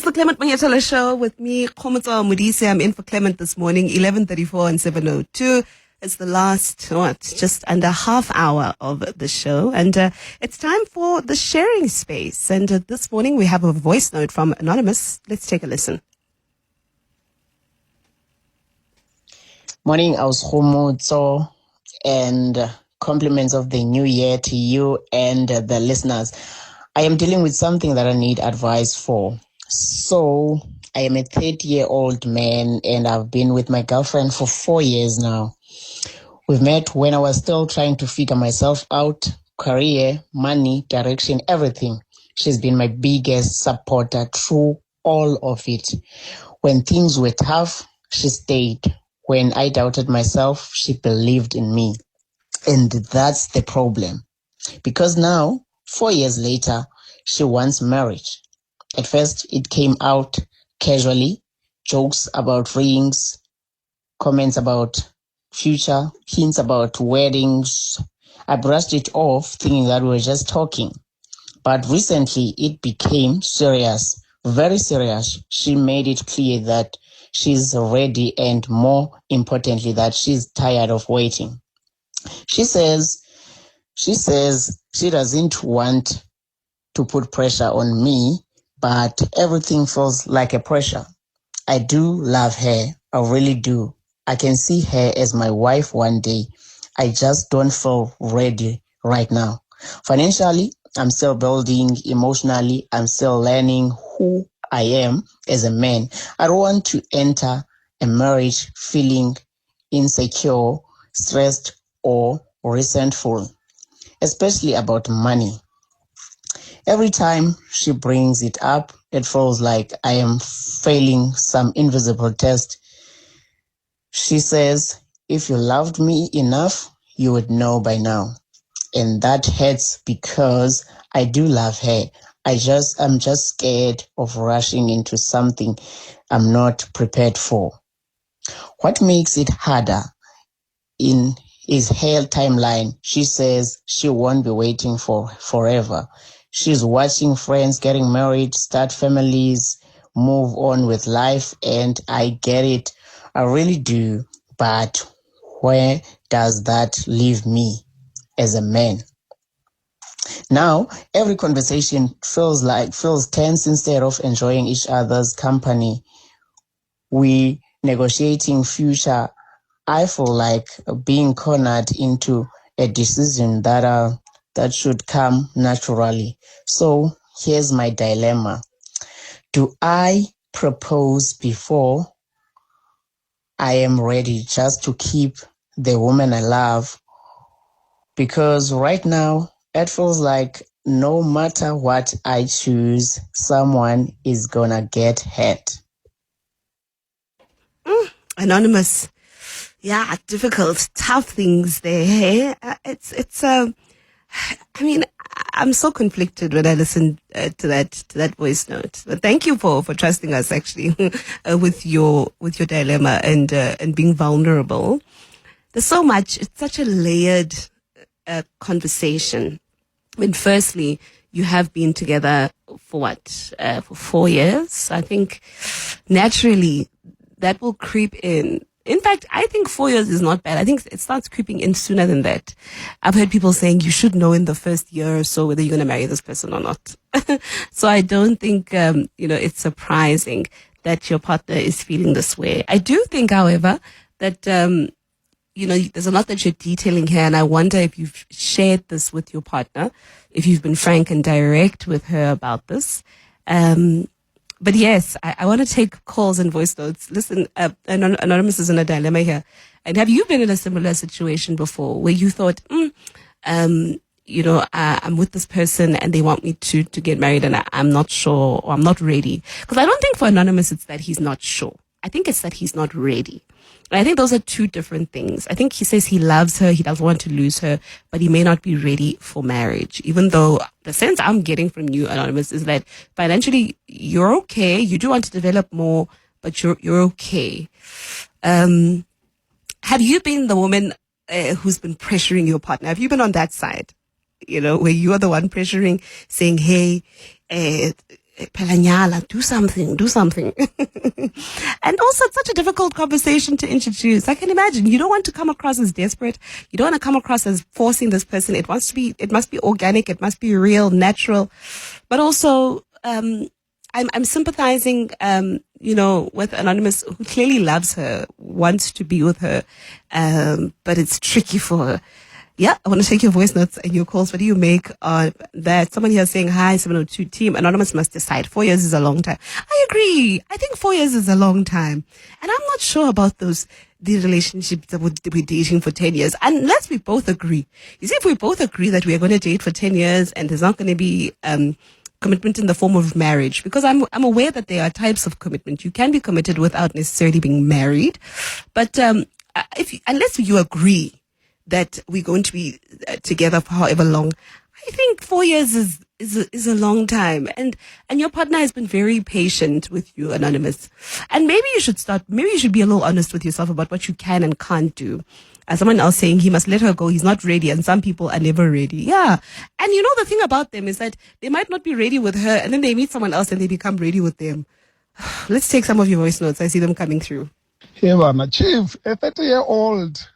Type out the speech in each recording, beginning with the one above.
It's the Clement Manyathela Show with me, Kgomotso, Modise. I'm in for Clement this morning, 11:34 and 7:02. It's the last, just under half hour of the show. And it's time for the sharing space. And this morning we have a voice note from Anonymous. Let's take a listen. Morning, Kgomotso, and compliments of the new year to you and the listeners. I am dealing with something that I need advice for. So, I am a 30-year-old man and I've been with my girlfriend for 4 years now. We've met when I was still trying to figure myself out, career, money, direction, everything. She's been my biggest supporter through all of it. When things were tough, she stayed. When I doubted myself, she believed in me. And that's the problem. Because now, 4 years later, she wants marriage. At first, it came out casually, jokes about rings, comments about future, hints about weddings. I brushed it off, thinking that we were just talking. But recently, it became serious, very serious. She made it clear that she's ready and, more importantly, that she's tired of waiting. She says she doesn't want to put pressure on me, but everything feels like a pressure. I do love her. I really do. I can see her as my wife one day. I just don't feel ready right now. Financially, I'm still building. Emotionally, I'm still learning who I am as a man. I don't want to enter a marriage feeling insecure, stressed, or resentful, especially about money. Every time she brings it up, it feels like I am failing some invisible test. She says, if you loved me enough, you would know by now. And that hurts because I do love her. I'm just scared of rushing into something I'm not prepared for. What makes it harder is her timeline. She says she won't be waiting for forever. She's watching friends getting married, start families, move on with life, and I get it. I really do. But where does that leave me as a man? Now, every conversation feels tense instead of enjoying each other's company. We negotiating future. I feel like being cornered into a decision that should come naturally. So here's my dilemma. Do I propose before I am ready just to keep the woman I love? Because right now, it feels like no matter what I choose, someone is gonna get hurt. Anonymous. Yeah, difficult, tough things there. Hey? I mean, I'm so conflicted when I listen to that voice note. But thank you for trusting us actually with your dilemma and being vulnerable. There's so much. It's such a layered conversation. I mean, firstly, you have been together for what? For 4 years. I think naturally that will creep in. In fact, I think 4 years is not bad. I think it starts creeping in sooner than that. I've heard people saying you should know in the first year or so whether you're going to marry this person or not. So I don't think, it's surprising that your partner is feeling this way. I do think, however, that, there's a lot that you're detailing here, and I wonder if you've shared this with your partner, if you've been frank and direct with her about this. But yes, I want to take calls and voice notes. Listen, Anonymous is in a dilemma here. And have you been in a similar situation before where you thought, I'm with this person and they want me to get married and I'm not sure or I'm not ready? Because I don't think for Anonymous it's that he's not sure. I think it's that he's not ready. And I think those are two different things. I think he says he loves her, he doesn't want to lose her, but he may not be ready for marriage. Even though the sense I'm getting from you, Anonymous, is that financially you're okay. You do want to develop more, but you're okay. Have you been the woman who's been pressuring your partner? Have you been on that side? Where you are the one pressuring, saying, hey, Pelanyala, do something. And also, it's such a difficult conversation to introduce. I can imagine you don't want to come across as desperate. You don't want to come across as forcing this person. It must be organic. It must be real, natural. But also, I'm sympathizing, with Anonymous, who clearly loves her, wants to be with her, but it's tricky for her. Yeah, I want to take your voice notes and your calls. What do you make on that? Someone here saying, hi, 702 team. Anonymous must decide. 4 years is a long time. I agree. I think 4 years is a long time. And I'm not sure about the relationships that we're dating for 10 years. Unless we both agree. You see, if we both agree that we are going to date for 10 years and there's not going to be commitment in the form of marriage, because I'm aware that there are types of commitment. You can be committed without necessarily being married. But unless you agree that we're going to be together for however long, I think 4 years is a long time. And your partner has been very patient with you, Anonymous. And maybe you should be a little honest with yourself about what you can and can't do. Someone else saying he must let her go, he's not ready, and some people are never ready. Yeah. And the thing about them is that they might not be ready with her, and then they meet someone else and they become ready with them. Let's take some of your voice notes. I see them coming through. Hey, Mama, Chief, a 30-year-old,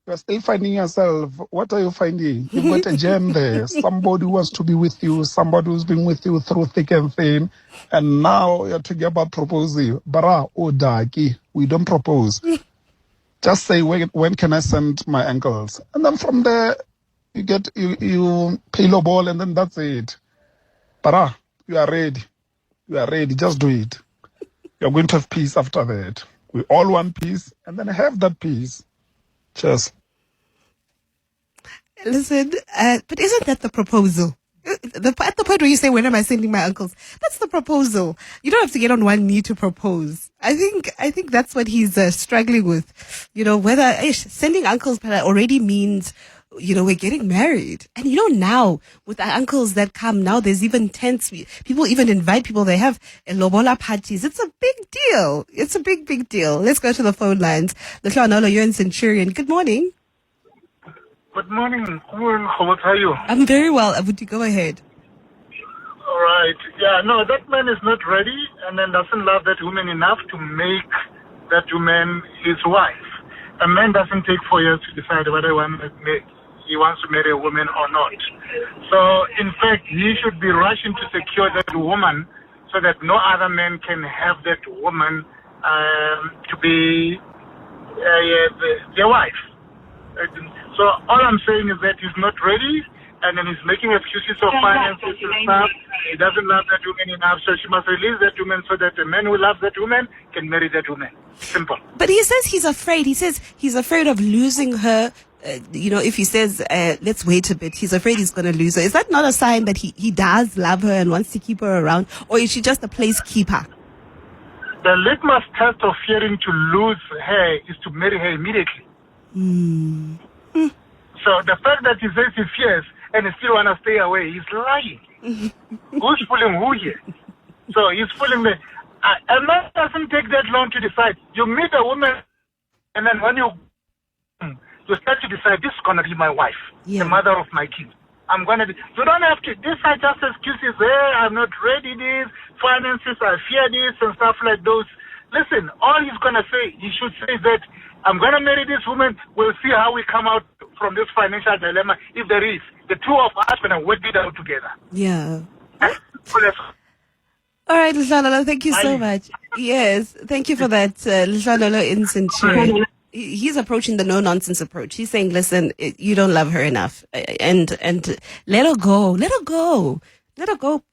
you're still finding yourself. What are you finding? You've got a gem there. Somebody who wants to be with you, somebody who's been with you through thick and thin, and now you're talking about proposing. Bara, Odaki, we don't propose. Just say, when can I send my ankles? And then from there, you pay low ball, and then that's it. Bara, you are ready. You are ready. Just do it. You're going to have peace after that. We all want peace, and then have that peace. Cheers. Listen, but isn't that the proposal? At the point where you say, when am I sending my uncles? That's the proposal. You don't have to get on one knee to propose. I think that's what he's struggling with. Whether sending uncles already means, we're getting married. And now with the uncles that come now, there's even tents. People even invite people. They have lobola parties. It's a big deal. It's a big, big deal. Let's go to the phone lines. Kgomotso, you're in Centurion. Good morning. Good morning, Kgomotso. How are you? I'm very well. Abuti, go ahead. All right. Yeah, no, that man is not ready and then doesn't love that woman enough to make that woman his wife. A man doesn't take 4 years to decide whether he wants to marry a woman or not. So, in fact, he should be rushing to secure that woman so that no other man can have that woman to be their wife. So all I'm saying is that he's not ready, and then he's making excuses of finances and stuff. He doesn't love that woman enough, so she must release that woman so that the man who loves that woman can marry that woman. Simple. But he says he's afraid. He says he's afraid of losing her. If he says, let's wait a bit, he's afraid he's going to lose her. Is that not a sign that he does love her and wants to keep her around? Or is she just a placekeeper? The litmus test of fearing to lose her is to marry her immediately. So the fact that he says he fears and he still want to stay away, he's lying. Who's fooling who here? So he's fooling me. A man doesn't take that long to decide. You meet a woman, and then when you start to decide, this is going to be my wife, the mother of my kids. I'm going to be. You don't have to. These are just excuses. I'm not ready. This finances, I fear this, and stuff like those. Listen, all he's going to say, he should say that I'm going to marry this woman. We'll see how we come out from this financial dilemma. If there is, the two of us going to work it out together. Yeah. All right, Lishanolo, thank you so much. Yes, thank you for that, Lishanolo in Centurion. He's approaching the no-nonsense approach. He's saying, listen, you don't love her enough. And let her go. Let her go. Let her go.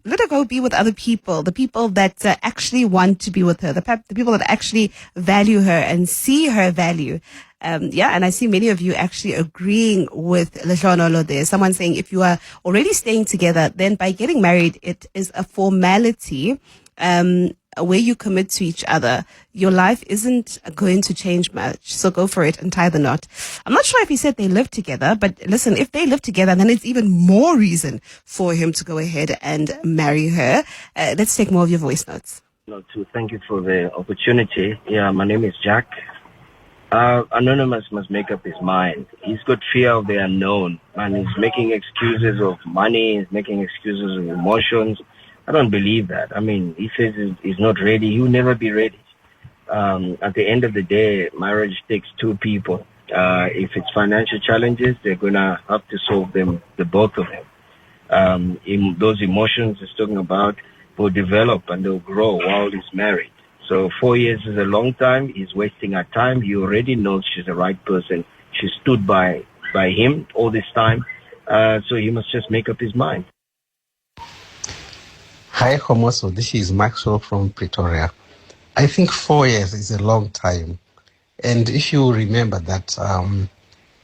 Let her go be with other people, the people that actually want to be with her, the people that actually value her and see her value. And I see many of you actually agreeing with Lishanolo there. Someone saying if you are already staying together, then by getting married, it is a formality where you commit to each other. Your life isn't going to change much. So go for it and tie the knot. I'm not sure if he said they live together, but listen, if they live together, then it's even more reason for him to go ahead and marry her. Let's take more of your voice notes. Thank you for the opportunity. Yeah, my name is Jack. Anonymous must make up his mind. He's got fear of the unknown, and he's making excuses of money, he's making excuses of emotions, I don't believe that. I mean, he says he's not ready. He'll never be ready. At the end of the day, marriage takes two people. If it's financial challenges, they're gonna have to solve them, the both of them. Those emotions he's talking about will develop and they'll grow while he's married. So 4 years is a long time. He's wasting her time. He already knows she's the right person. She stood by him all this time. So he must just make up his mind. Hi, Kgomotso. This is Maxwell from Pretoria. I think 4 years is a long time. And if you remember that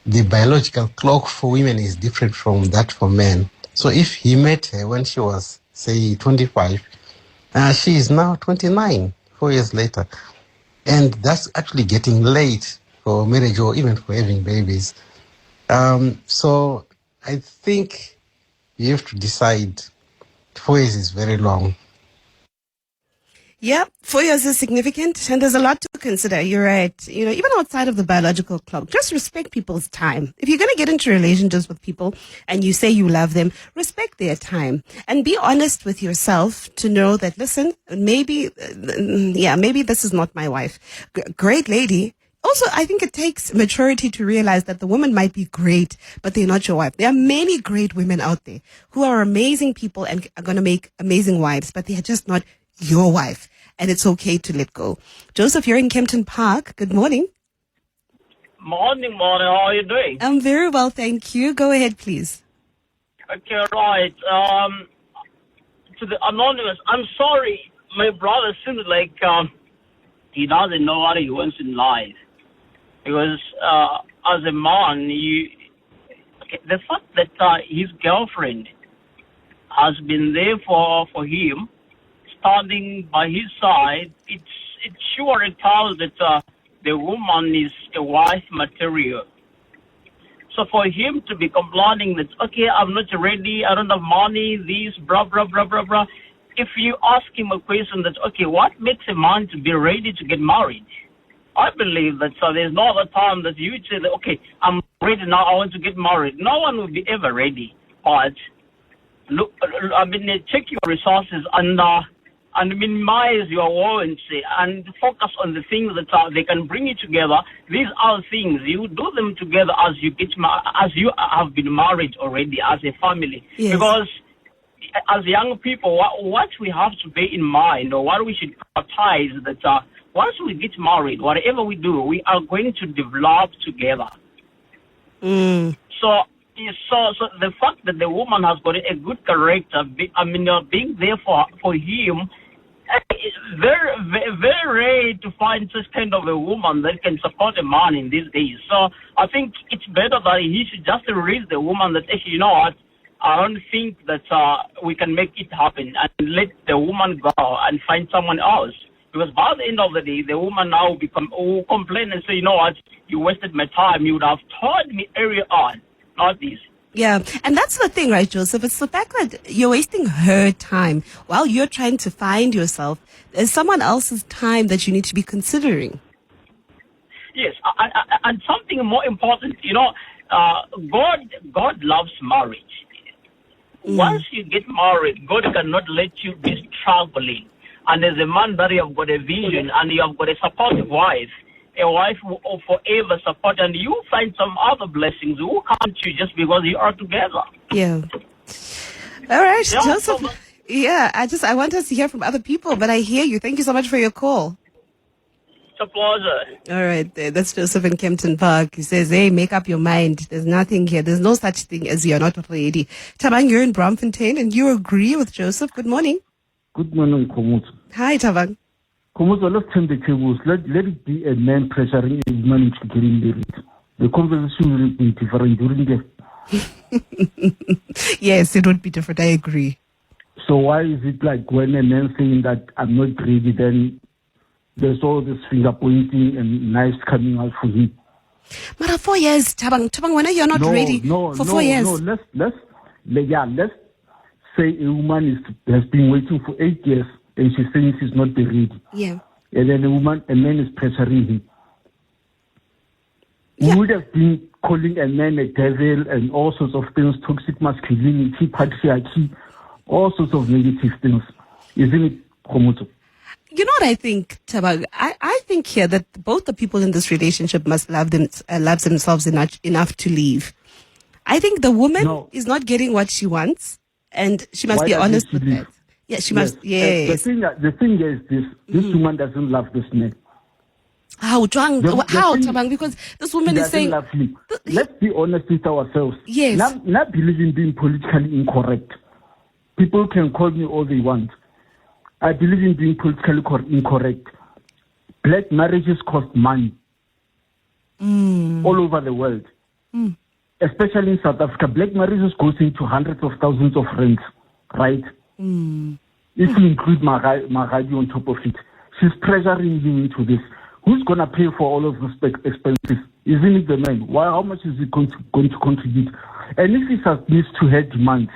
the biological clock for women is different from that for men. So if he met her when she was, say, 25, she is now 29, 4 years later. And that's actually getting late for marriage or even for having babies. So I think you have to decide. 4 years is very long. Yeah, 4 years is significant, and there's a lot to consider. You're right. You know, even outside of the biological clock, just respect people's time. If you're going to get into relationships with people and you say you love them, respect their time and be honest with yourself to know that, listen, maybe this is not my wife. Great lady. Also, I think it takes maturity to realize that the woman might be great, but they're not your wife. There are many great women out there who are amazing people and are going to make amazing wives, but they are just not your wife. And it's okay to let go. Joseph, you're in Kempton Park. Good morning. Morning. How are you doing? I'm very well, thank you. Go ahead, please. Okay, right. To the anonymous, I'm sorry. My brother seems like he doesn't know what he wants in life. Because as a man, the fact that his girlfriend has been there for him, standing by his side, it sure tells that the woman is a wife material. So for him to be complaining that, okay, I'm not ready, I don't have money, this, blah, blah, blah, blah, blah. If you ask him a question that, okay, what makes a man to be ready to get married? I believe that there's no other time that you would say, that, okay, I'm ready now, I want to get married. No one will be ever ready. But look, check your resources and minimize your wants and focus on the things that they can bring you together. These are things you do them together as you have been married already as a family. Yes. Because as young people, what we have to bear in mind, or what we should prioritize, that once we get married, whatever we do, we are going to develop together. So the fact that the woman has got a good character, being there for him, it's very, very, very rare to find such kind of a woman that can support a man in these days. So I think it's better that he should just release the woman that, actually, you know what, I don't think that we can make it happen, and let the woman go and find someone else. Because by the end of the day, the woman now will complain and say, you know what, you wasted my time. You would have told me earlier on, not this. Yeah, and that's the thing, right, Joseph? It's the fact that you're wasting her time while you're trying to find yourself. There's someone else's time that you need to be considering. Yes, and something more important, God loves marriage. Once you get married, God cannot let you be struggling. And as a man that you have got a vision and you have got a supportive wife, a wife who will forever support, and you find some other blessings who come to you just because you are together. Yeah. All right, Yeah, Joseph. Yeah, I want us to hear from other people, but I hear you. Thank you so much for your call. It's a pleasure. All right, that's Joseph in Kempton Park. He says, hey, make up your mind. There's nothing here. There's no such thing as you're not ready. Tabang, you're in Braamfontein, and you agree with Joseph. Good morning. Good morning, Kgomotso. Hi, Tabang. Kgomotso, let's turn the tables. Let it be a man pressuring a woman into getting married. The conversation will be different during the... Yes, it would be different. I agree. So why is it like when a man saying that I'm not ready, then there's all this finger pointing and knives coming out for him? But 4 years, Tabang, when you're not ready for 4 years. No, let's say a woman has been waiting for 8 years and she's saying she's not ready. Yeah. And then a man is pressuring him. Yeah. We would have been calling a man a devil and all sorts of things, toxic masculinity, patriarchy. all sorts of negative things. Isn't it, Kgomotso? You know what I think, Tabang? I think here that both the people in this relationship must love themselves enough to leave. I think the woman is not getting what she wants, and she must be honest with that. Yeah, she must. Yes. The thing is this woman doesn't love this man. How, Tabang? Because this woman is saying. Let's be honest with ourselves. Yes. Not believe in being politically incorrect. People can call me all they want. I believe in being politically incorrect. Black marriages cost money all over the world, especially in South Africa. Black marriages goes into hundreds of thousands of rands, right? If you include Magadi on top of it, she's pressuring him into this. Who's going to pay for all of these expenses? Isn't it the man? How much is it going to contribute? And if he submits to her demands,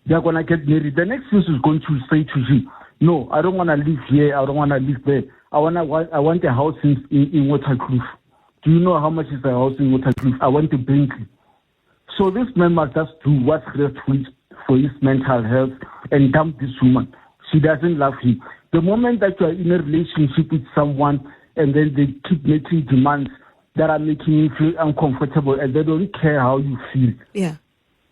they're going to get married. The next thing is going to say to you, no, I don't want to live here. I don't want to live there. I want a house in Waterkloof. Do you know how much is a house in Waterkloof? I want a Bentley. So this man must just do what's right for his mental health and dump this woman. She doesn't love him. The moment that you are in a relationship with someone and then they keep making demands that are making you feel uncomfortable and they don't care how you feel,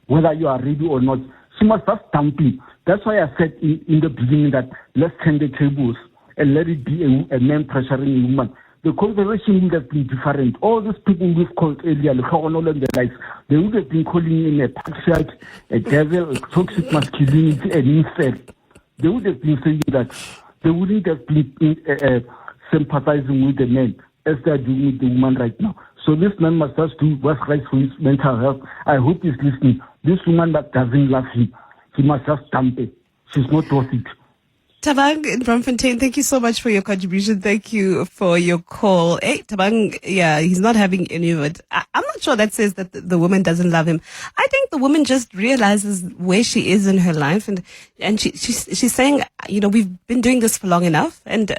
whether you are ready or not, she must just dump him. That's why I said in the beginning that let's turn the tables and let it be a man pressuring a woman. The conversation would have been different. All these people we've called earlier, and the likes, they would have been calling him a patriarch, a devil, a toxic masculinity, an incel. They would have been saying that. They wouldn't have been sympathizing with the man as they are doing with the woman right now. So this man must just do what's right for his mental health. I hope he's listening. This woman that doesn't love him, he must just dump it. She's not worth it. Tabang in Bromfontein, thank you so much for your contribution. Thank you for your call. Hey, Tabang, he's not having any of it. I'm not sure that says that the woman doesn't love him. I think the woman just realizes where she is in her life, and she's saying, we've been doing this for long enough, and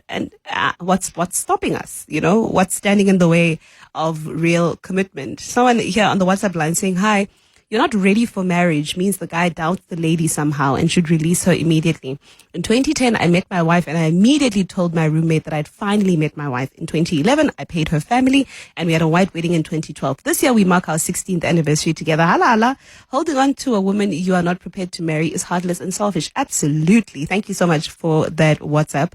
what's stopping us? What's standing in the way of real commitment? Someone here on the WhatsApp line saying, hi, you're not ready for marriage means the guy doubts the lady somehow and should release her immediately. In 2010, I met my wife and I immediately told my roommate that I'd finally met my wife. In 2011, I paid her family and we had a white wedding in 2012. This year, we mark our 16th anniversary together. Hala. Holding on to a woman you are not prepared to marry is heartless and selfish. Absolutely. Thank you so much for that WhatsApp.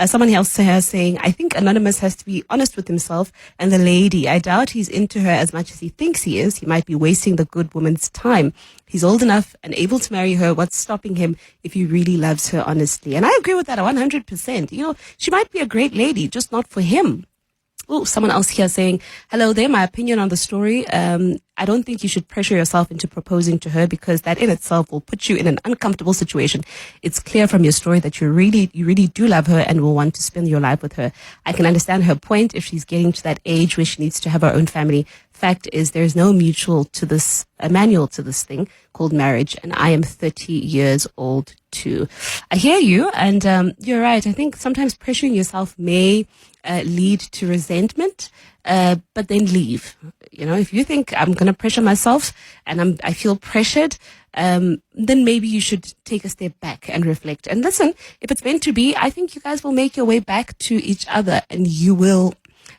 Someone else here saying, I think Anonymous has to be honest with himself and the lady. I doubt he's into her as much as he thinks he is. He might be wasting the good woman's time. He's old enough and able to marry her. What's stopping him if he really loves her honestly? And I agree with that 100%. She might be a great lady, just not for him. Oh, someone else here saying, hello there, my opinion on the story. I don't think you should pressure yourself into proposing to her because that in itself will put you in an uncomfortable situation. It's clear from your story that you really do love her and will want to spend your life with her. I can understand her point if she's getting to that age where she needs to have her own family. Fact is, there's no manual to this thing called marriage, and I am 30 years old too. I hear you, and you're right. I think sometimes pressuring yourself may lead to resentment, but then leave. If you think I'm going to pressure myself and I feel pressured, then maybe you should take a step back and reflect. And listen, if it's meant to be, I think you guys will make your way back to each other, and you will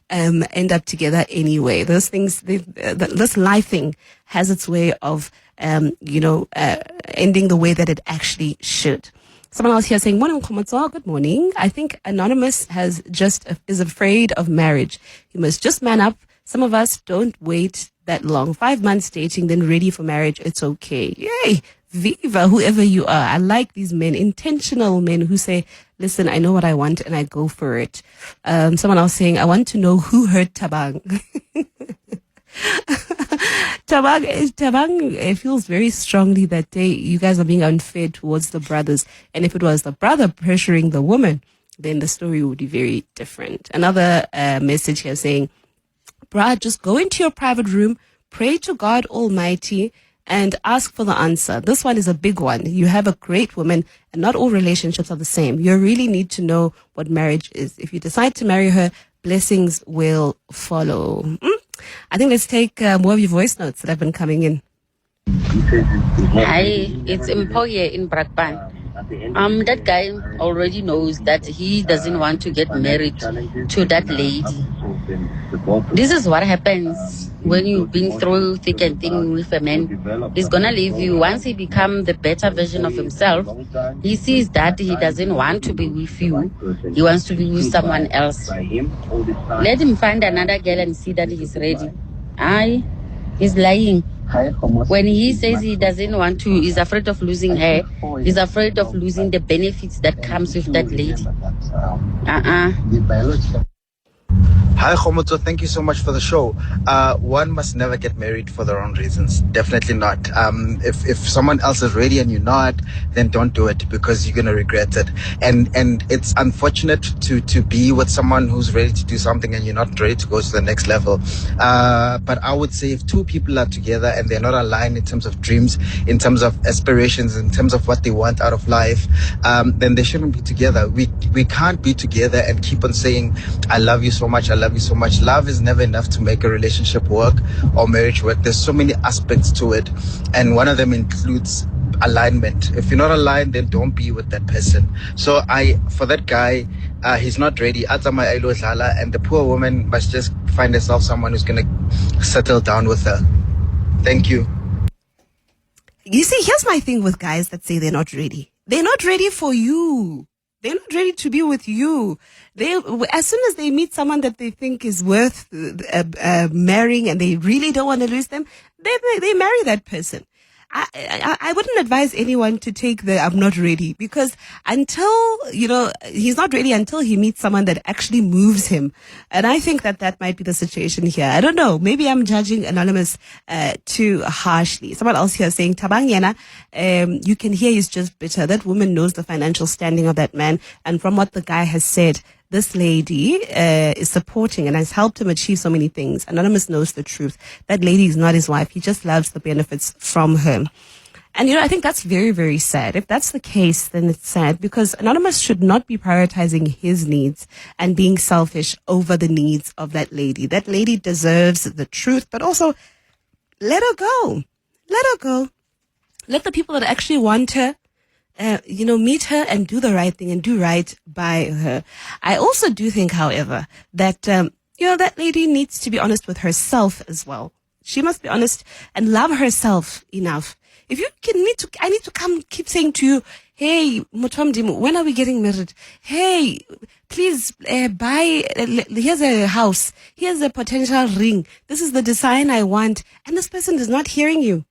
end up together anyway. Those things, this life thing has its way of, ending the way that it actually should. Someone else here saying, morning, Kgomotso. Good morning. I think Anonymous is afraid of marriage. He must just man up. Some of us don't wait that long. 5 months dating, then ready for marriage. It's okay. Yay. Viva, whoever you are. I like these men, intentional men who say, listen, I know what I want and I go for it. Someone else saying, I want to know who hurt Tabang. Tabang feels very strongly that you guys are being unfair towards the brothers. And if it was the brother pressuring the woman, then the story would be very different. Another message here saying, brah, just go into your private room, pray to God Almighty, and ask for the answer. This one is a big one. You have a great woman, and not all relationships are the same. You really need to know what marriage is. If you decide to marry her, blessings will follow. I think let's take more of your voice notes that have been coming in. Hi, it's Impo here in Brakpan. That guy already knows that he doesn't want to get married to that lady. This is what happens when you've been through thick and thin with a man. He's gonna leave you. Once he becomes the better version of himself, he sees that he doesn't want to be with you. He wants to be with someone else. Let him find another girl and see that he's ready. He's lying. When he says he doesn't want to, he's afraid of losing her. He's afraid of losing the benefits that comes with that lady. Hi, Kgomotso. Thank you so much for the show. One must never get married for the wrong reasons. Definitely not. If someone else is ready and you're not, then don't do it because you're gonna regret it. And it's unfortunate to be with someone who's ready to do something and you're not ready to go to the next level. But I would say if two people are together and they're not aligned in terms of dreams, in terms of aspirations, in terms of what they want out of life, then they shouldn't be together. We can't be together and keep on saying, I love you so much, I love you so much. Love is never enough to make a relationship work or marriage work. There's so many aspects to it, and one of them includes alignment. If you're not aligned, then don't be with that person. So for that guy, he's not ready. And the poor woman must just find herself someone who's gonna settle down with her. Thank you. You see, here's my thing with guys that say they're not ready. They're not ready for you. They're not ready to be with you. As soon as they meet someone that they think is worth marrying and they really don't want to lose them, they marry that person. I wouldn't advise anyone to take the I'm not ready, because until, he's not ready until he meets someone that actually moves him. And I think that might be the situation here. I don't know. Maybe I'm judging Anonymous too harshly. Someone else here saying, Tabang Yena, you can hear he's just bitter. That woman knows the financial standing of that man. And from what the guy has said, this lady is supporting and has helped him achieve so many things. Anonymous knows the truth. That lady is not his wife. He just loves the benefits from her. And, I think that's very, very sad. If that's the case, then it's sad, because Anonymous should not be prioritizing his needs and being selfish over the needs of that lady. That lady deserves the truth, but also let her go. Let her go. Let the people that actually want her meet her and do the right thing and do right by her. I also do think, however, that, that lady needs to be honest with herself as well. She must be honest and love herself enough. If you I need to come keep saying to you, hey, Mutomdimu, when are we getting married? Hey, please here's a house. Here's a potential ring. This is the design I want. And this person is not hearing you.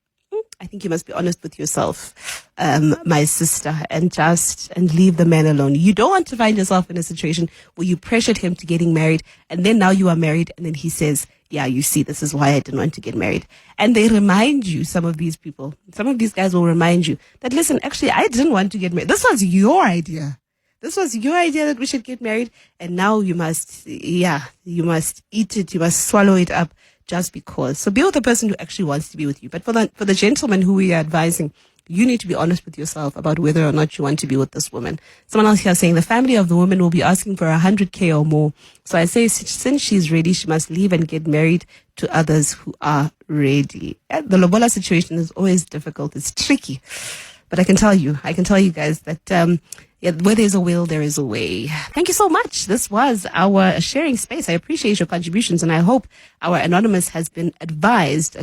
I think you must be honest with yourself, my sister, and leave the man alone. You don't want to find yourself in a situation where you pressured him to getting married, and then now you are married, and then he says, yeah, you see, this is why I didn't want to get married. And they remind you, some of these guys will remind you that, listen, actually, I didn't want to get married. This was your idea. This was your idea that we should get married, and now you must eat it, you must swallow it up. Just because. So be with the person who actually wants to be with you. But for the gentleman who we are advising, you need to be honest with yourself about whether or not you want to be with this woman. Someone else here saying the family of the woman will be asking for 100K or more. So I say, since she's ready, she must leave and get married to others who are ready. The lobola situation is always difficult. It's tricky. But I can tell you guys that, where there's a will, there is a way. Thank you so much. This was our sharing space. I appreciate your contributions, and I hope our Anonymous has been advised